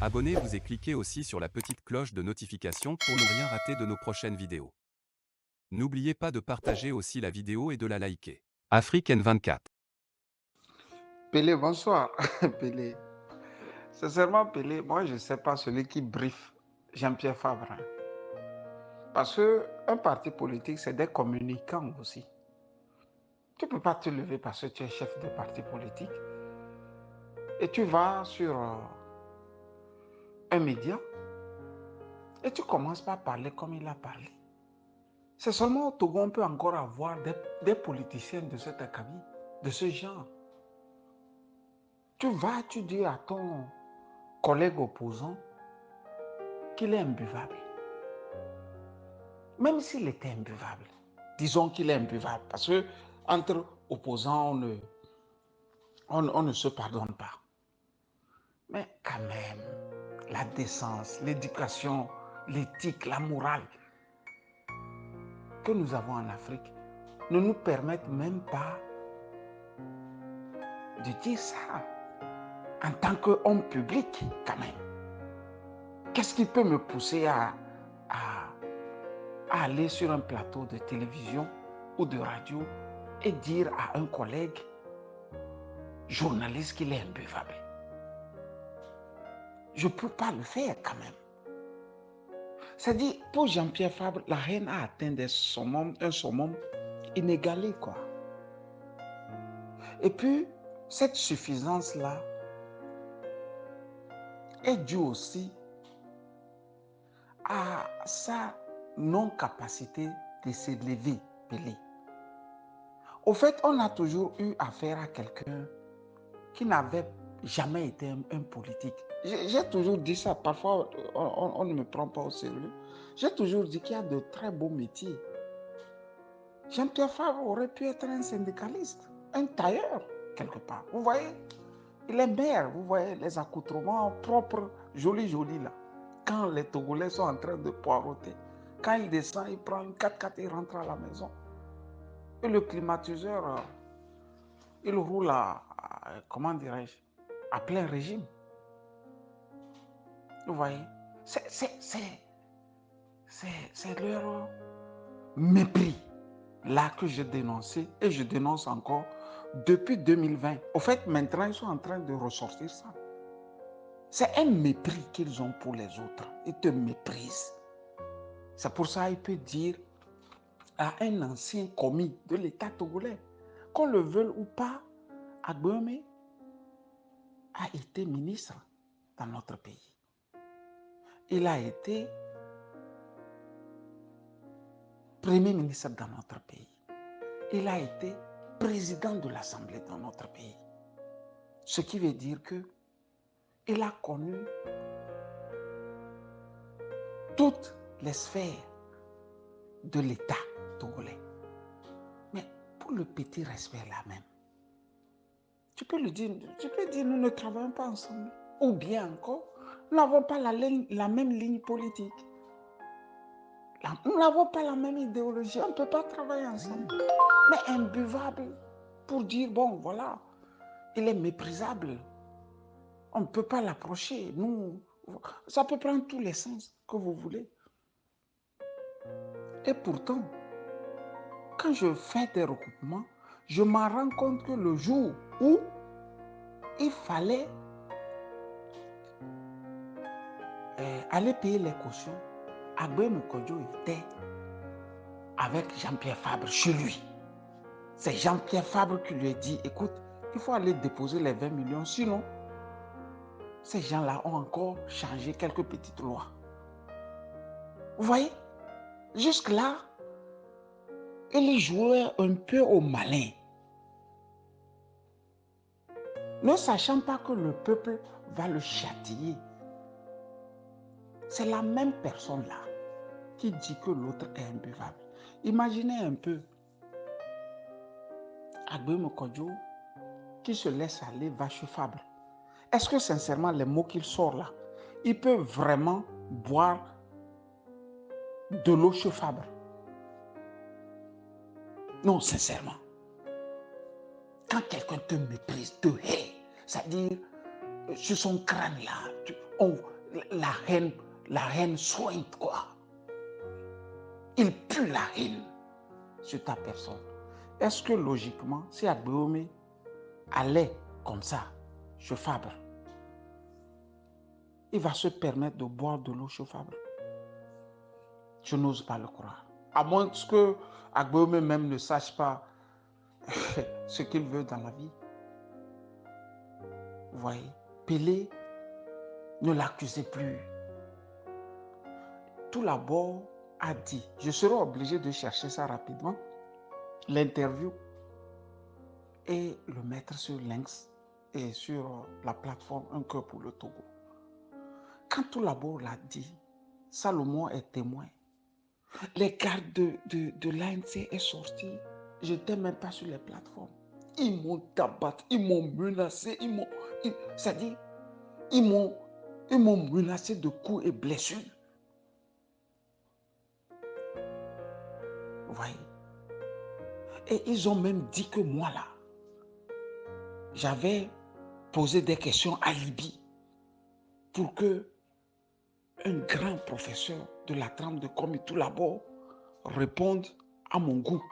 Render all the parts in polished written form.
Abonnez-vous et cliquez aussi sur la petite cloche de notification pour ne rien rater de nos prochaines vidéos. N'oubliez pas de partager aussi la vidéo et de la liker. Afrique N24. Pelé, bonsoir. Pelé. Sincèrement, Pelé, moi, je ne sais pas celui qui briefe Jean-Pierre Favre. Parce qu'un parti politique, c'est des communicants aussi. Tu ne peux pas te lever parce que tu es chef de parti politique et tu vas sur un média et tu commences par parler comme il a parlé. C'est seulement au Togo qu'on peut encore avoir des politiciens de cet acabit, de ce genre. Tu dis à ton collègue opposant qu'il est imbuvable. Même s'il était imbuvable, disons qu'il est imbuvable, parce que entre opposants, on ne se pardonne pas. Mais quand même, la décence, l'éducation, l'éthique, la morale que nous avons en Afrique ne nous permettent même pas de dire ça en tant qu'homme public, quand même. Qu'est-ce qui peut me pousser à aller sur un plateau de télévision ou de radio et dire à un collègue journaliste qu'il est imbuvable? Je ne peux pas le faire quand même. C'est-à-dire, pour Jean-Pierre Fabre, la haine a atteint un summum inégalé, quoi. Et puis, cette suffisance-là est due aussi à sa non-capacité de s'élever, Pelé. Au fait, on a toujours eu affaire à quelqu'un qui n'avait jamais été un politique. J'ai toujours dit ça, parfois on ne me prend pas au sérieux. J'ai toujours dit qu'il y a de très beaux métiers. Jean-Pierre Favre aurait pu être un syndicaliste, un tailleur, quelque part. Vous voyez, il est maire, vous voyez les accoutrements propres, jolis, jolis là. Quand les Togolais sont en train de poireauter, quand il descend, il prend une 4x4 et rentre à la maison. Et le climatiseur, il roule comment dirais-je, à plein régime. Vous voyez, c'est leur mépris là que j'ai dénoncé et je dénonce encore depuis 2020. Au fait, maintenant, ils sont en train de ressortir ça. C'est un mépris qu'ils ont pour les autres. Ils te méprisent. C'est pour ça qu'il peut dire à un ancien commis de l'État togolais, qu'on le veuille ou pas, Agbemé a été ministre dans notre pays. Il a été premier ministre dans notre pays. Il a été président de l'Assemblée dans notre pays. Ce qui veut dire qu'il a connu toutes les sphères de l'État togolais. Mais pour le petit respect là même, tu peux dire, nous ne travaillons pas ensemble. Ou bien encore, nous n'avons pas la même ligne politique. Nous n'avons pas la même idéologie. On ne peut pas travailler ensemble. Mais imbuvable pour dire, bon, voilà, il est méprisable. On ne peut pas l'approcher. Nous, ça peut prendre tous les sens que vous voulez. Et pourtant, quand je fais des recoupements, je m'en rends compte que le jour où il fallait aller payer les cautions, Agbemé Kodjo était avec Jean-Pierre Fabre chez lui. C'est Jean-Pierre Fabre qui lui a dit, écoute, il faut aller déposer les 20 millions, sinon, ces gens-là ont encore changé quelques petites lois. Vous voyez, jusque-là, il jouait un peu au malin, ne sachant pas que le peuple va le châtier. C'est la même personne-là qui dit que l'autre est imbuvable. Imaginez un peu Agbemé Kodjo qui se laisse aller vache Fabre. Est-ce que sincèrement les mots qu'il sort là, il peut vraiment boire de l'eau chez Fabre? Non, sincèrement. Quand quelqu'un te méprise, te hait, c'est-à-dire sur son crâne là, la haine soigne quoi. Il pue la haine sur ta personne. Est-ce que logiquement, si Agbeome allait comme ça, chauffable, il va se permettre de boire de l'eau chauffable? Je n'ose pas le croire. À moins que Agbeome même ne sache pas ce qu'il veut dans la vie. Vous voyez, Pelé ne l'accusait plus. Tout d'abord a dit, je serai obligé de chercher ça rapidement, l'interview, et le mettre sur Lynx et sur la plateforme Un cœur pour le Togo. Quand tout d'abord l'a dit, Salomon est témoin. Les gardes de l'ANC est sorti. Je n'étais même pas sur les plateformes. Ils m'ont tabattu, ils m'ont menacé, c'est-à-dire, ils m'ont menacé de coups et blessures. Vous voyez? Et ils ont même dit que moi là, j'avais posé des questions à Libye pour que un grand professeur de la trame de Komitou Labo réponde à mon goût.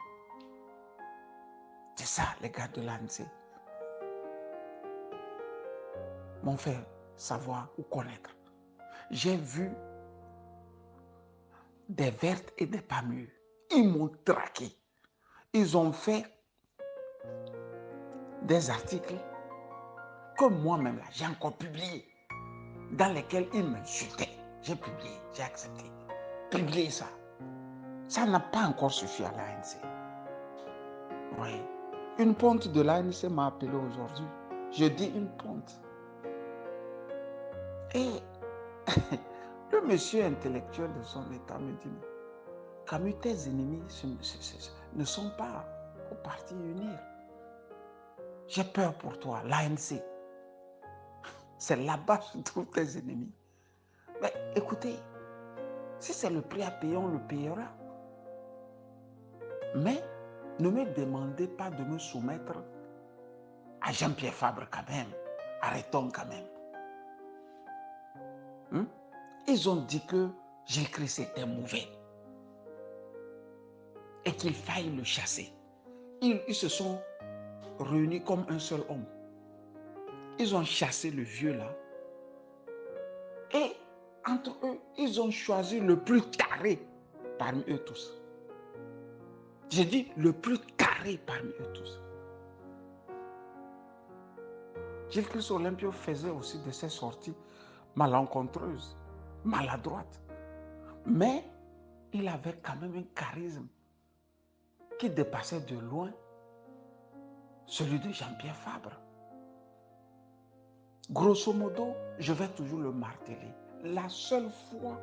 C'est ça, les gars de l'ANC. M'ont fait savoir ou connaître. J'ai vu des vertes et des pas mûres. Ils m'ont traqué. Ils ont fait des articles que moi-même, là, j'ai encore publié, dans lesquels ils m'insultaient. J'ai publié, j'ai accepté. Publier ça. Ça n'a pas encore suffi à l'ANC. Oui. Une ponte de l'ANC m'a appelé aujourd'hui. Je dis une ponte. Et le monsieur intellectuel de son état me dit, Camus, tes ennemis ne sont pas au parti unir. J'ai peur pour toi, l'ANC. C'est là-bas que je trouve tes ennemis. Mais écoutez, si c'est le prix à payer, on le payera. Mais ne me demandez pas de me soumettre à Jean-Pierre Fabre quand même. Arrêtons quand même. Ils ont dit que Gilles-Christ était mauvais et qu'il faille le chasser. Ils se sont réunis comme un seul homme. Ils ont chassé le vieux là. Et entre eux, ils ont choisi le plus taré parmi eux tous. J'ai dit le plus taré parmi eux tous. Gilles-Christ Olympio faisait aussi de ses sorties malencontreuses, maladroites. Mais il avait quand même un charisme qui dépassait de loin celui de Jean-Pierre Fabre. Grosso modo, je vais toujours le marteler. La seule fois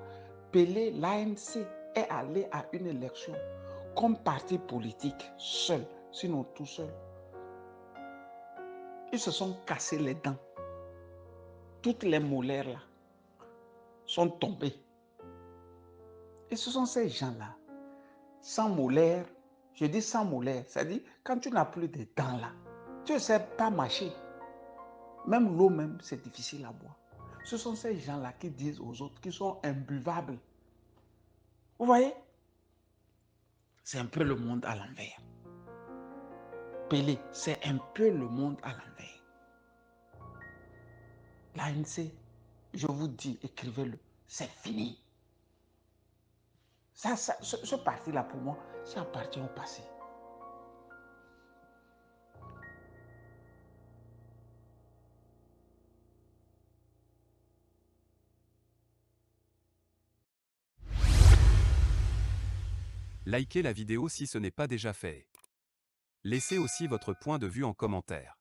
Pelé, l'ANC, est allé à une élection comme parti politique, seul, sinon tout seul, ils se sont cassés les dents. Toutes les molaires là sont tombées. Et ce sont ces gens-là, sans molaires, je dis sans molaires, c'est-à-dire quand tu n'as plus de dents là, tu ne sais pas marcher. Même l'eau même, c'est difficile à boire. Ce sont ces gens-là qui disent aux autres qu'ils sont imbuvables. Vous voyez? C'est un peu le monde à l'envers. Pelé, c'est un peu le monde à l'envers. L'ANC, je vous dis, écrivez-le, c'est fini. Ce parti-là, pour moi, ça appartient au passé. Likez la vidéo si ce n'est pas déjà fait. Laissez aussi votre point de vue en commentaire.